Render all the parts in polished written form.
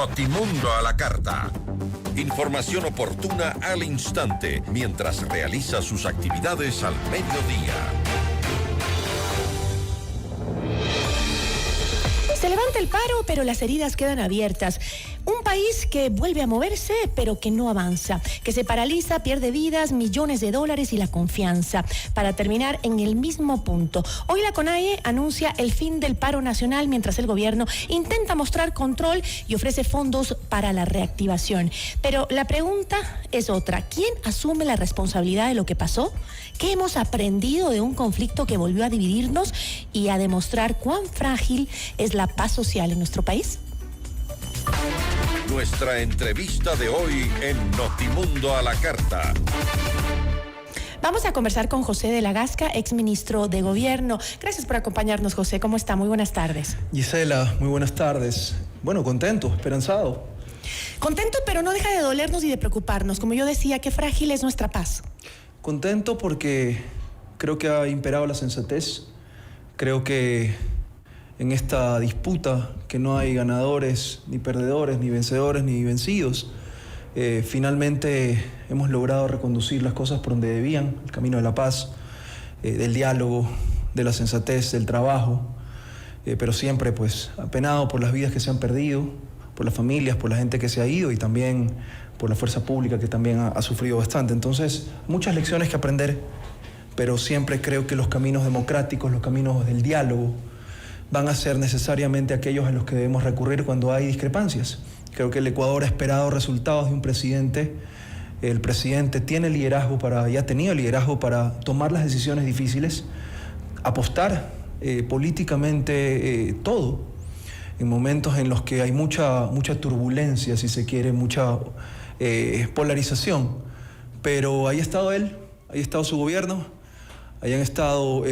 Notimundo a la carta. Información oportuna al instante mientras realiza sus actividades al mediodía. Se levanta el paro, pero las heridas quedan abiertas. Un país que vuelve a moverse, pero que no avanza, que se paraliza, pierde vidas, millones de dólares y la confianza, para terminar en el mismo punto. Hoy la CONAIE anuncia el fin del paro nacional, mientras el gobierno intenta mostrar control y ofrece fondos para la reactivación. Pero la pregunta es otra. ¿Quién asume la responsabilidad de lo que pasó? ¿Qué hemos aprendido de un conflicto que volvió a dividirnos y a demostrar cuán frágil es la paz social en nuestro país? Nuestra entrevista de hoy en Notimundo a la carta. Vamos a conversar con José de la Gasca, exministro de Gobierno. Gracias por acompañarnos, José. ¿Cómo está? Muy buenas tardes. Gisela, muy buenas tardes. Bueno, contento, esperanzado. Contento, pero no deja de dolernos y de preocuparnos. Como yo decía, qué frágil es nuestra paz. Contento porque creo que ha imperado la sensatez. Creo que en esta disputa que no hay ganadores, ni perdedores, ni vencedores, ni vencidos. Finalmente hemos logrado reconducir las cosas por donde debían, el camino de la paz, del diálogo, de la sensatez, del trabajo, pero siempre pues apenado por las vidas que se han perdido, por las familias, por la gente que se ha ido y también por la fuerza pública que también ha sufrido bastante. Entonces, muchas lecciones que aprender, pero siempre creo que los caminos democráticos, los caminos del diálogo, van a ser necesariamente aquellos a los que debemos recurrir cuando hay discrepancias. Creo que el Ecuador ha esperado resultados de un presidente. El presidente tiene liderazgo y ha tenido liderazgo para tomar las decisiones difíciles, apostar políticamente todo, en momentos en los que hay mucha turbulencia, si se quiere, mucha polarización. Pero ahí ha estado él, ahí ha estado su gobierno, ahí han estado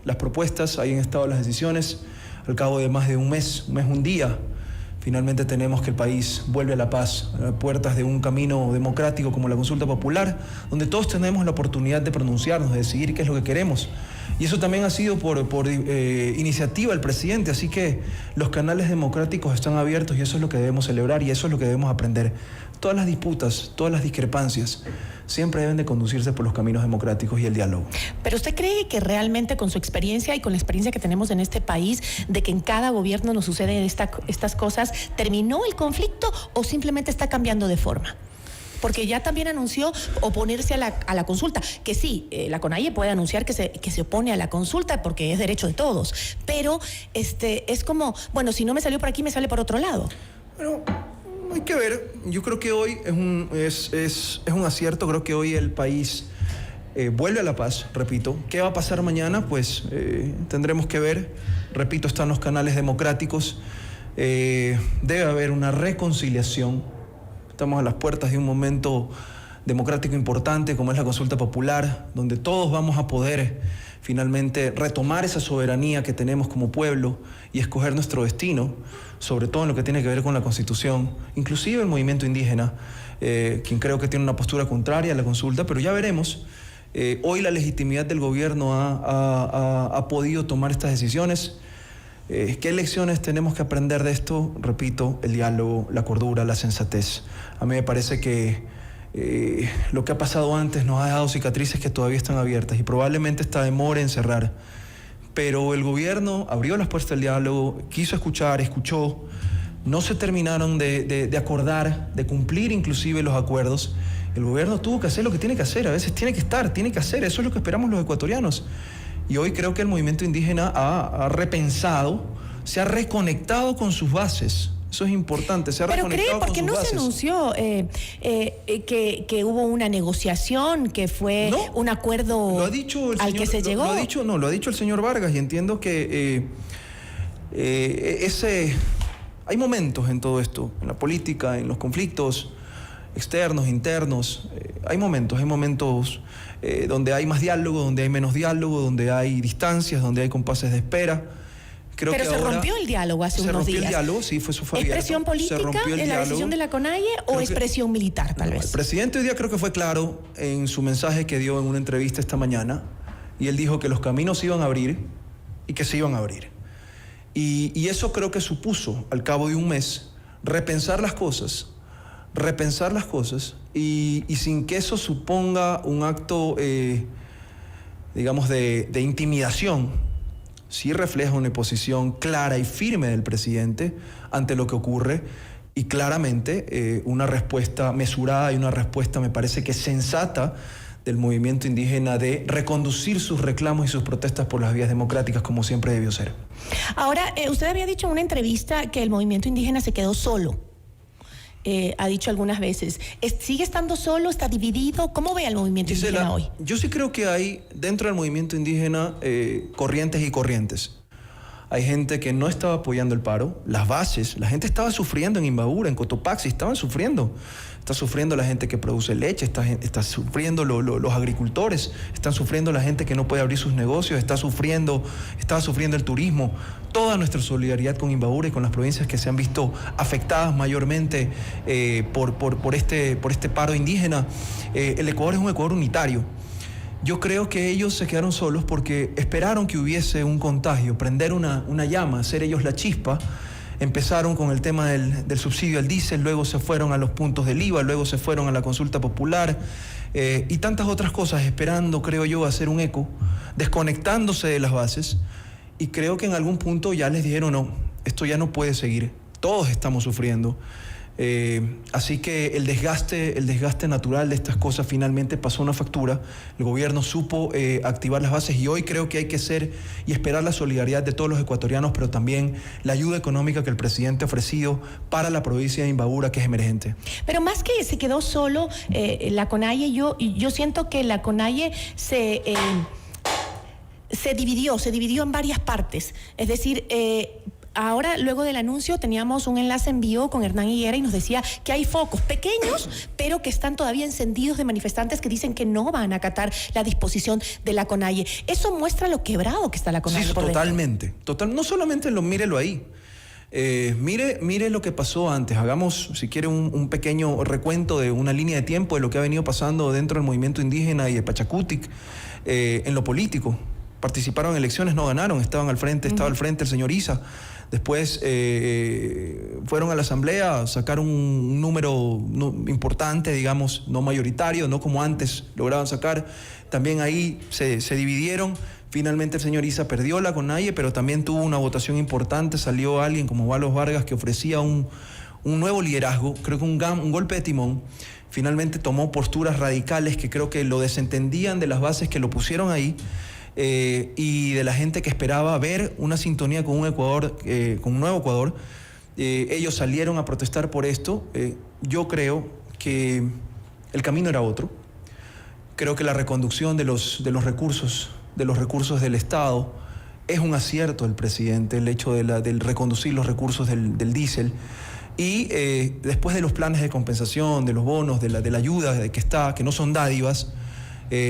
las propuestas, ahí han estado las decisiones. Al cabo de más de un mes, un día, finalmente tenemos que el país vuelve a la paz, a las puertas de un camino democrático como la consulta popular, donde todos tenemos la oportunidad de pronunciarnos, de decidir qué es lo que queremos. Y eso también ha sido por iniciativa del presidente, así que los canales democráticos están abiertos y eso es lo que debemos celebrar y eso es lo que debemos aprender. Todas las disputas, todas las discrepancias siempre deben de conducirse por los caminos democráticos y el diálogo. ¿Pero usted cree que realmente con su experiencia y con la experiencia que tenemos en este país, de que en cada gobierno nos suceden estas cosas, terminó el conflicto o simplemente está cambiando de forma? Porque ya también anunció oponerse a la consulta, que sí, la CONAIE puede anunciar que se opone a la consulta porque es derecho de todos, pero es como, bueno, si no me salió por aquí, me sale por otro lado. Bueno, hay que ver. Yo creo que hoy es un acierto. Creo que hoy el país vuelve a la paz, repito. ¿Qué va a pasar mañana? Pues tendremos que ver. Repito, están los canales democráticos. Debe haber una reconciliación. Estamos a las puertas de un momento democrático importante como es la consulta popular, donde todos vamos a poder finalmente retomar esa soberanía que tenemos como pueblo y escoger nuestro destino, sobre todo en lo que tiene que ver con la Constitución, inclusive el movimiento indígena, quien creo que tiene una postura contraria a la consulta, pero ya veremos. Hoy la legitimidad del gobierno ha podido tomar estas decisiones. ¿Qué lecciones tenemos que aprender de esto? Repito, el diálogo, la cordura, la sensatez. A mí me parece que lo que ha pasado antes nos ha dejado cicatrices que todavía están abiertas y probablemente esta demora en cerrar. Pero el gobierno abrió las puertas del diálogo, quiso escuchar, escuchó, no se terminaron de acordar, de cumplir inclusive los acuerdos. El gobierno tuvo que hacer lo que tiene que hacer, a veces tiene que hacer, eso es lo que esperamos los ecuatorianos. Y hoy creo que el movimiento indígena ha repensado, se ha reconectado con sus bases. Eso es importante, se ha reconectado con sus bases. ¿Pero cree? Porque no se anunció que hubo una negociación, que fue un acuerdo al que se llegó. Lo ha dicho el señor Vargas y entiendo que hay momentos en todo esto, en la política, en los conflictos externos, internos. Hay momentos donde hay más diálogo, donde hay menos diálogo, donde hay distancias, donde hay compases de espera. Pero se rompió el diálogo hace unos días. Se rompió el diálogo, sí, fue abierto. ¿Es presión política en la decisión de la CONAIE o es presión militar, tal vez? El presidente hoy día creo que fue claro en su mensaje que dio en una entrevista esta mañana, y él dijo que los caminos se iban a abrir y que se iban a abrir. Y eso creo que supuso, al cabo de un mes, repensar las cosas y sin que eso suponga un acto, digamos, de intimidación, sí refleja una posición clara y firme del presidente ante lo que ocurre y claramente una respuesta mesurada y una respuesta, me parece que sensata, del movimiento indígena de reconducir sus reclamos y sus protestas por las vías democráticas como siempre debió ser. Ahora, usted había dicho en una entrevista que el movimiento indígena se quedó solo. Ha dicho algunas veces. ¿Sigue estando solo? ¿Está dividido? ¿Cómo ve al movimiento indígena hoy? Yo sí creo que hay dentro del movimiento indígena corrientes y corrientes. Hay gente que no estaba apoyando el paro, las bases, la gente estaba sufriendo en Imbabura, en Cotopaxi, estaban sufriendo. Está sufriendo la gente que produce leche, está sufriendo los agricultores, están sufriendo la gente que no puede abrir sus negocios, estaba sufriendo el turismo. Toda nuestra solidaridad con Imbabura y con las provincias que se han visto afectadas mayormente por este paro indígena. El Ecuador es un Ecuador unitario. Yo creo que ellos se quedaron solos porque esperaron que hubiese un contagio, prender una llama, ser ellos la chispa. Empezaron con el tema del subsidio al diésel, luego se fueron a los puntos del IVA, luego se fueron a la consulta popular y tantas otras cosas, esperando, creo yo, hacer un eco, desconectándose de las bases. Y creo que en algún punto ya les dijeron, no, esto ya no puede seguir, todos estamos sufriendo. Así que el desgaste natural de estas cosas finalmente pasó una factura. El gobierno supo activar las bases y hoy creo que hay que ser y esperar la solidaridad de todos los ecuatorianos, pero también la ayuda económica que el presidente ha ofrecido para la provincia de Imbabura, que es emergente. Pero más que se quedó solo la CONAIE, yo siento que la CONAIE se dividió en varias partes. Es decir, ahora, luego del anuncio, teníamos un enlace en vivo con Hernán Higuera y nos decía que hay focos pequeños, pero que están todavía encendidos de manifestantes que dicen que no van a acatar la disposición de la CONAIE. Eso muestra lo quebrado que está la CONAIE. Sí, totalmente. No solamente mírelo ahí. Mire lo que pasó antes. Hagamos, si quiere, un pequeño recuento de una línea de tiempo de lo que ha venido pasando dentro del movimiento indígena y de Pachacutic en lo político. Participaron en elecciones, no ganaron, estaba al frente el señor Isa. Después fueron a la asamblea, sacaron un número importante, digamos, no mayoritario, no como antes lograban sacar. También ahí se dividieron. Finalmente el señor Isa perdió la CONAIE, pero también tuvo una votación importante. Salió alguien como Valos Vargas que ofrecía un nuevo liderazgo, creo que un golpe de timón. Finalmente tomó posturas radicales que creo que lo desentendían de las bases que lo pusieron ahí. Y de la gente que esperaba ver una sintonía con un Ecuador, con un nuevo Ecuador. Ellos salieron a protestar por esto. Yo creo que el camino era otro. Creo que la reconducción de los recursos del Estado es un acierto del presidente, el hecho del reconducir los recursos del diésel. Y después de los planes de compensación, de los bonos, de la ayuda que no son dádivas,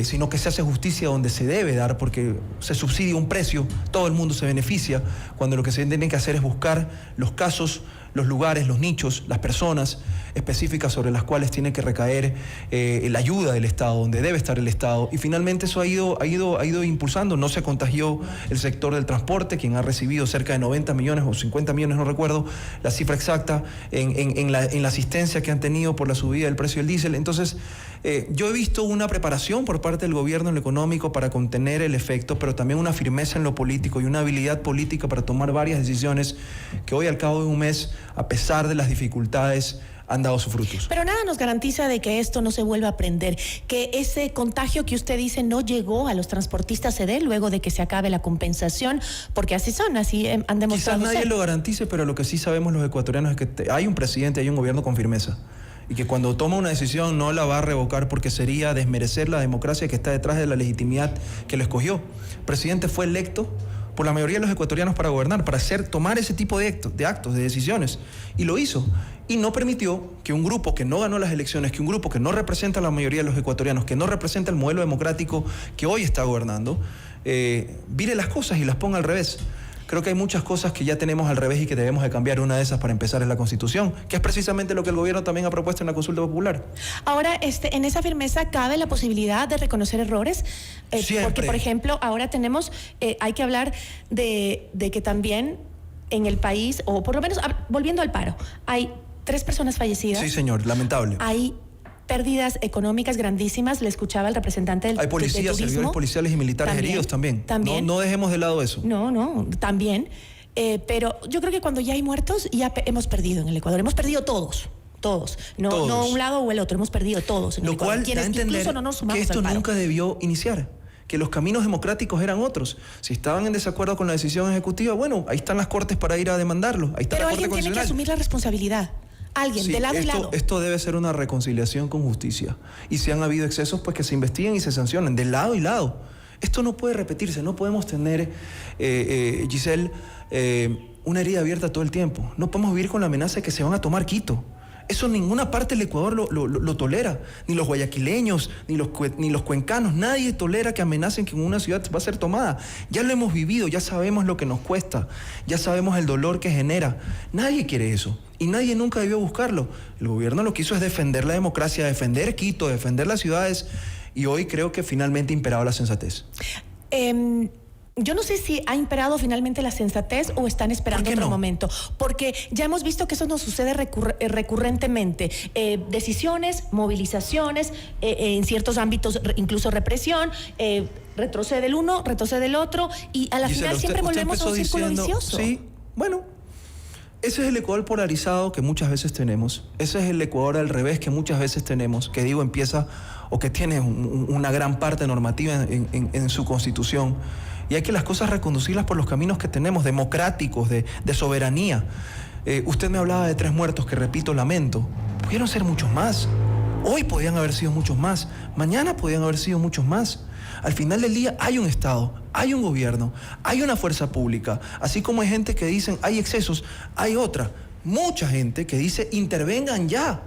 sino que se hace justicia donde se debe dar, porque se subsidia un precio, todo el mundo se beneficia, cuando lo que se tiene que hacer es buscar los casos, los lugares, los nichos, las personas específicas sobre las cuales tiene que recaer la ayuda del Estado, donde debe estar el Estado. Y finalmente eso ha ido impulsando. No se contagió el sector del transporte, quien ha recibido cerca de 90 millones o 50 millones, no recuerdo la cifra exacta, en la asistencia que han tenido por la subida del precio del diésel. Entonces, yo he visto una preparación por parte del gobierno en lo económico para contener el efecto, pero también una firmeza en lo político y una habilidad política para tomar varias decisiones que hoy, al cabo de un mes, a pesar de las dificultades, han dado sus frutos. Pero nada nos garantiza de que esto no se vuelva a prender, que ese contagio que usted dice no llegó a los transportistas se dé luego de que se acabe la compensación, porque así han demostrado. Quizás nadie lo garantice, pero lo que sí sabemos los ecuatorianos es que hay un presidente, hay un gobierno con firmeza, y que cuando toma una decisión no la va a revocar, porque sería desmerecer la democracia que está detrás de la legitimidad que lo escogió. El presidente fue electo por la mayoría de los ecuatorianos para gobernar, para tomar ese tipo de actos, de decisiones, y lo hizo. Y no permitió que un grupo que no ganó las elecciones, que un grupo que no representa a la mayoría de los ecuatorianos, que no representa el modelo democrático que hoy está gobernando, vire las cosas y las ponga al revés. Creo que hay muchas cosas que ya tenemos al revés y que debemos de cambiar. Una de esas, para empezar, es la Constitución, que es precisamente lo que el gobierno también ha propuesto en la consulta popular. Ahora, en esa firmeza cabe la posibilidad de reconocer errores, Siempre. Porque, por ejemplo, ahora tenemos, hay que hablar de que también en el país, o por lo menos, volviendo al paro, hay 3 personas fallecidas. Sí, señor, lamentable. Hay pérdidas económicas grandísimas. Le escuchaba al representante del Hay policías, servidores policiales y militares heridos también. No dejemos de lado eso. No, también. Pero yo creo que cuando ya hay muertos, ya hemos perdido en el Ecuador. Hemos perdido todos. No un lado o el otro, hemos perdido todos en el Ecuador. Lo cual da a entender no nos sumamos que esto al paro. nunca debió iniciar, que los caminos democráticos eran otros. Si estaban en desacuerdo con la decisión ejecutiva, bueno, ahí están las cortes para ir a demandarlo. Ahí está Pero la Corte alguien tiene que Constitucional. asumir la responsabilidad. Alguien, Sí, de lado y lado. Esto debe ser una reconciliación con justicia. Y si han habido excesos, pues que se investiguen y se sancionen, de lado y lado. Esto no puede repetirse, no podemos tener, Giselle, una herida abierta todo el tiempo. No podemos vivir con la amenaza de que se van a tomar Quito. Eso en ninguna parte del Ecuador lo tolera. Ni los guayaquileños, ni los cuencanos. Nadie tolera que amenacen que una ciudad va a ser tomada. Ya lo hemos vivido, ya sabemos lo que nos cuesta, ya sabemos el dolor que genera. Nadie quiere eso. Y nadie nunca debió buscarlo. El gobierno lo que hizo es defender la democracia, defender Quito, defender las ciudades. Y hoy creo que finalmente imperaba la sensatez. Yo no sé si ha imperado finalmente la sensatez o están esperando otro momento, porque ya hemos visto que eso nos sucede recurrentemente. Decisiones, movilizaciones, en ciertos ámbitos incluso represión, retrocede el uno, retrocede el otro, y a la final siempre volvemos a un círculo vicioso. Sí, bueno, ese es el Ecuador polarizado que muchas veces tenemos. Ese es el Ecuador al revés que muchas veces tenemos, que digo empieza o que tiene una gran parte normativa en su constitución. Y hay que las cosas reconducirlas por los caminos que tenemos, democráticos, de soberanía. Usted me hablaba de 3 muertos, que repito, lamento. Pudieron ser muchos más. Hoy podían haber sido muchos más. Mañana podían haber sido muchos más. Al final del día hay un Estado, hay un gobierno, hay una fuerza pública. Así como hay gente que dicen hay excesos, hay otra. Mucha gente que dice intervengan ya.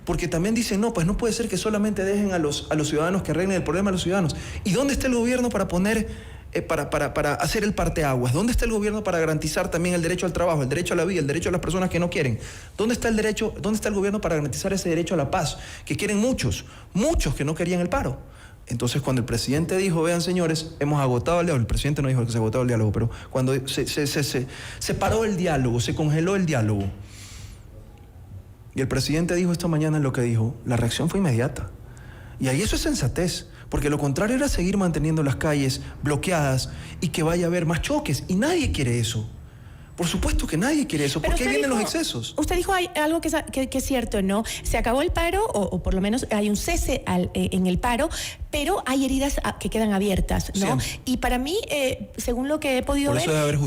Porque también dicen, no, pues no puede ser que solamente dejen a los ciudadanos que arreglen el problema a los ciudadanos. ¿Y dónde está el gobierno para poner... Para hacer el parteaguas? ¿Dónde está el gobierno para garantizar también el derecho al trabajo, el derecho a la vida, el derecho a las personas que no quieren? ¿Dónde está el gobierno para garantizar ese derecho a la paz que quieren muchos que no querían el paro? Entonces, cuando el presidente dijo, vean señores, hemos agotado el diálogo, el presidente no dijo que se agotaba el diálogo, pero cuando se paró el diálogo, se congeló el diálogo, y el presidente dijo esta mañana lo que dijo, la reacción fue inmediata. Y ahí eso es sensatez, porque lo contrario era seguir manteniendo las calles bloqueadas y que vaya a haber más choques, y nadie quiere eso. Por supuesto que nadie quiere eso, porque ahí vienen los excesos. Usted dijo algo que es cierto, ¿no? Se acabó el paro, o por lo menos hay un cese en el paro, pero hay heridas que quedan abiertas, ¿no? Siempre. Y para mí, según lo que he podido ver,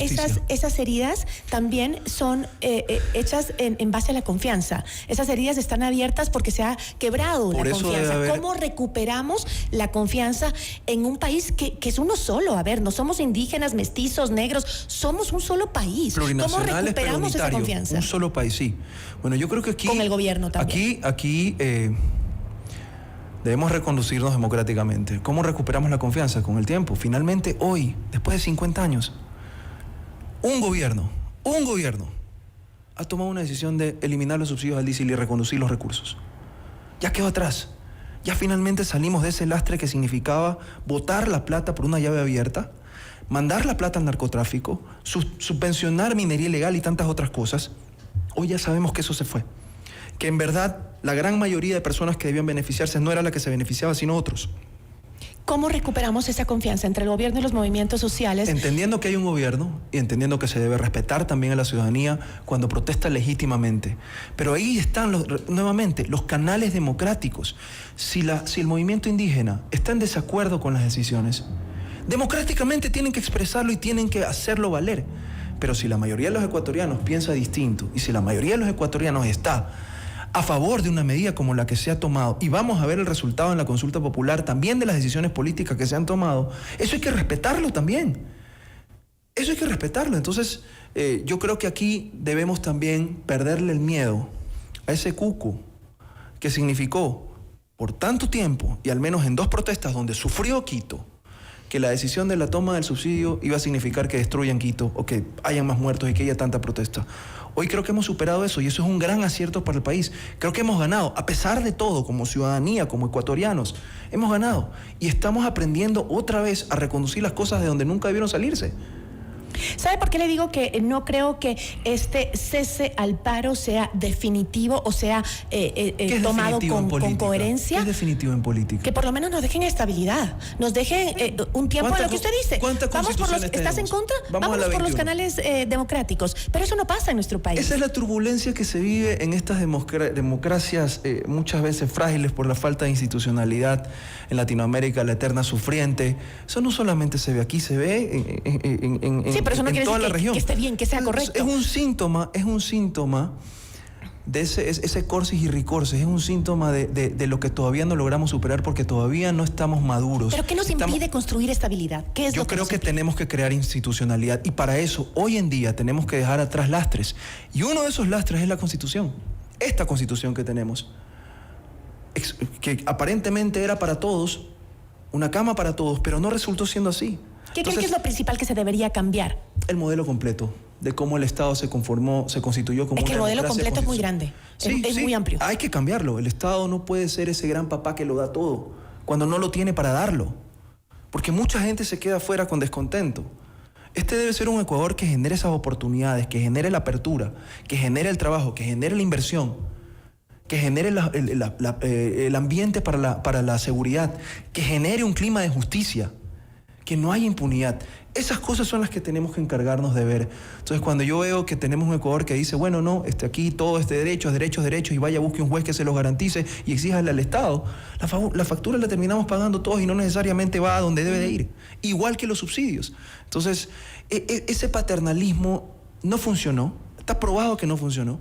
esas heridas también son hechas en base a la confianza. Esas heridas están abiertas porque se ha quebrado la confianza. ¿Cómo recuperamos la confianza en un país que es uno solo? A ver, no somos indígenas, mestizos, negros, somos un solo país. ¿Cómo recuperamos esa confianza? Un solo país, sí. Bueno, yo creo que aquí... Con el gobierno también. Aquí debemos reconducirnos democráticamente. ¿Cómo recuperamos la confianza? Con el tiempo. Finalmente, hoy, después de 50 años, un gobierno ha tomado una decisión de eliminar los subsidios al diésel y reconducir los recursos. Ya quedó atrás. Ya finalmente salimos de ese lastre que significaba botar la plata por una llave abierta, mandar la plata al narcotráfico, subvencionar minería ilegal y tantas otras cosas. Hoy ya sabemos que eso se fue. Que en verdad la gran mayoría de personas que debían beneficiarse no era la que se beneficiaba, sino otros. ¿Cómo recuperamos esa confianza entre el gobierno y los movimientos sociales? Entendiendo que hay un gobierno y entendiendo que se debe respetar también a la ciudadanía cuando protesta legítimamente. Pero ahí están nuevamente los canales democráticos. Si el movimiento indígena está en desacuerdo con las decisiones, democráticamente tienen que expresarlo y tienen que hacerlo valer. Pero si la mayoría de los ecuatorianos piensa distinto y si la mayoría de los ecuatorianos está a favor de una medida como la que se ha tomado, y vamos a ver el resultado en la consulta popular también de las decisiones políticas que se han tomado, eso hay que respetarlo también. Eso hay que respetarlo. Entonces, yo creo que aquí debemos también perderle el miedo a ese cuco que significó por tanto tiempo, y al menos en 2 protestas donde sufrió Quito, que la decisión de la toma del subsidio iba a significar que destruyan Quito o que hayan más muertos y que haya tanta protesta. Hoy creo que hemos superado eso y eso es un gran acierto para el país. Creo que hemos ganado, a pesar de todo, como ciudadanía, como ecuatorianos, hemos ganado y estamos aprendiendo otra vez a reconducir las cosas de donde nunca debieron salirse. ¿Sabe por qué le digo que no creo que este cese al paro sea definitivo o sea tomado con coherencia? ¿Qué es definitivo en política? Que por lo menos nos dejen estabilidad, nos dejen un tiempo de lo que usted dice. ¿Estás en contra? Vámonos por los canales democráticos. Pero eso no pasa en nuestro país. Esa es la turbulencia que se vive en estas democracias muchas veces frágiles por la falta de institucionalidad. En Latinoamérica, la eterna sufriente. Eso no solamente se ve aquí, se ve sí, pero eso no quiere toda decir la región. Que esté bien, que sea correcto. Es un síntoma de ese corsis y ricorsis, es un síntoma de lo que todavía no logramos superar porque todavía no estamos maduros. ¿Pero qué nos impide construir estabilidad? ¿Qué es Yo creo que tenemos que crear institucionalidad y para eso hoy en día tenemos que dejar atrás lastres. Y uno de esos lastres es la Constitución. Esta Constitución que tenemos, que aparentemente era para todos, una cama para todos, pero no resultó siendo así. ¿Qué cree que es lo principal que se debería cambiar? El modelo completo de cómo el Estado se constituyó como una democracia. Es que el modelo completo es muy grande, es muy amplio. Hay que cambiarlo. El Estado no puede ser ese gran papá que lo da todo cuando no lo tiene para darlo. Porque mucha gente se queda afuera con descontento. Este debe ser un Ecuador que genere esas oportunidades, que genere la apertura, que genere el trabajo, que genere la inversión, que genere el ambiente para la seguridad, que genere un clima de justicia, que no haya impunidad. Esas cosas son las que tenemos que encargarnos de ver. Entonces, cuando yo veo que tenemos un Ecuador que dice, bueno, no, aquí todo es de derechos, y vaya, busque un juez que se los garantice y exíjale al Estado, la factura la terminamos pagando todos y no necesariamente va a donde debe de ir. Igual que los subsidios. Entonces, ese paternalismo no funcionó. Está probado que no funcionó.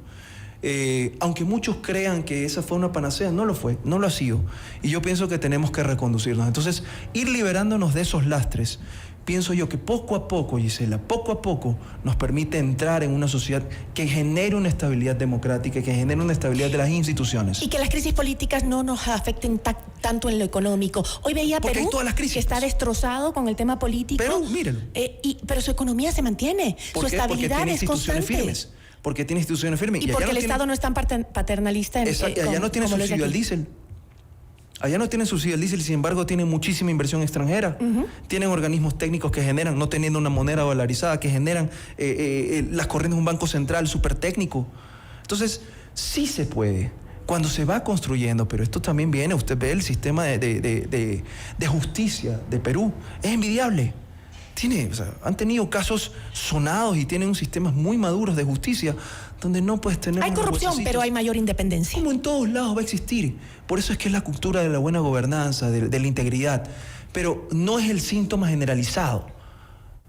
Aunque muchos crean que esa fue una panacea, no lo fue, no lo ha sido. Y yo pienso que tenemos que reconducirnos. Entonces, ir liberándonos de esos lastres, pienso yo que poco a poco, Gisela, poco a poco nos permite entrar en una sociedad que genere una estabilidad democrática, que genere una estabilidad de las instituciones. Y que las crisis políticas no nos afecten tanto en lo económico. Hoy veía porque Perú, hay todas las crisis, que está destrozado con el tema político. Perú, mírenlo. Pero su economía se mantiene, su estabilidad es constante. Firmes. Porque tiene instituciones firmes. Y porque el Estado no es tan paternalista. Allá no tiene subsidio al diésel. Allá no tienen subsidio al diésel, sin embargo tienen muchísima inversión extranjera. Tienen organismos técnicos que generan, no teniendo una moneda dolarizada, que generan las corrientes de un banco central súper técnico. Entonces, sí se puede, cuando se va construyendo, pero esto también viene, usted ve el sistema de justicia de Perú, es envidiable. Han tenido casos sonados y tienen sistemas muy maduros de justicia donde no puedes tener... Hay corrupción, pero hay mayor independencia. Como en todos lados va a existir. Por eso es que es la cultura de la buena gobernanza, de la integridad. Pero no es el síntoma generalizado.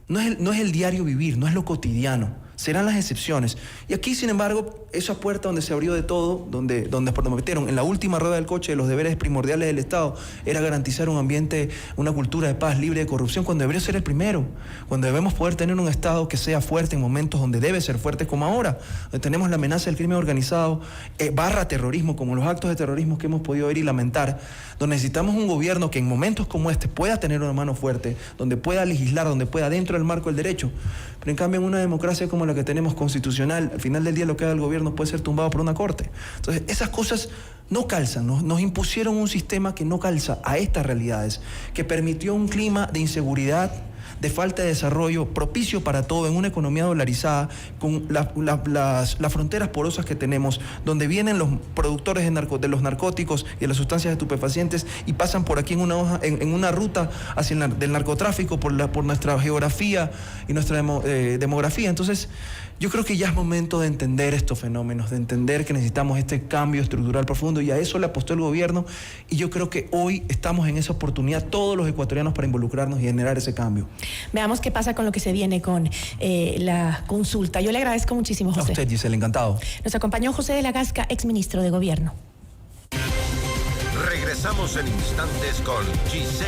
No es el diario vivir, no es lo cotidiano. Serán las excepciones. Y aquí, sin embargo, esa puerta donde se abrió de todo, donde prometieron en la última rueda del coche de los deberes primordiales del Estado, era garantizar un ambiente, una cultura de paz libre de corrupción, cuando debería ser el primero. Cuando debemos poder tener un Estado que sea fuerte en momentos donde debe ser fuerte, como ahora, donde tenemos la amenaza del crimen organizado, barra terrorismo, como los actos de terrorismo que hemos podido ver y lamentar, donde necesitamos un gobierno que en momentos como este pueda tener una mano fuerte, donde pueda legislar, donde pueda dentro del marco del derecho. Pero en cambio, en una democracia como la que tenemos constitucional, al final del día lo que haga el gobierno puede ser tumbado por una corte. Entonces, esas cosas no calzan, nos impusieron un sistema que no calza a estas realidades, que permitió un clima de inseguridad, de falta de desarrollo propicio para todo en una economía dolarizada, con las fronteras porosas que tenemos, donde vienen los productores de los narcóticos y de las sustancias estupefacientes y pasan por aquí en una ruta hacia del narcotráfico por nuestra geografía y nuestra demografía. Entonces, yo creo que ya es momento de entender estos fenómenos, de entender que necesitamos este cambio estructural profundo, y a eso le apostó el gobierno, y yo creo que hoy estamos en esa oportunidad todos los ecuatorianos para involucrarnos y generar ese cambio. Veamos qué pasa con lo que se viene con la consulta. Yo le agradezco muchísimo, José. A usted, Gisela, encantado. Nos acompañó José de la Gasca, exministro de Gobierno. Regresamos en instantes con Gisela.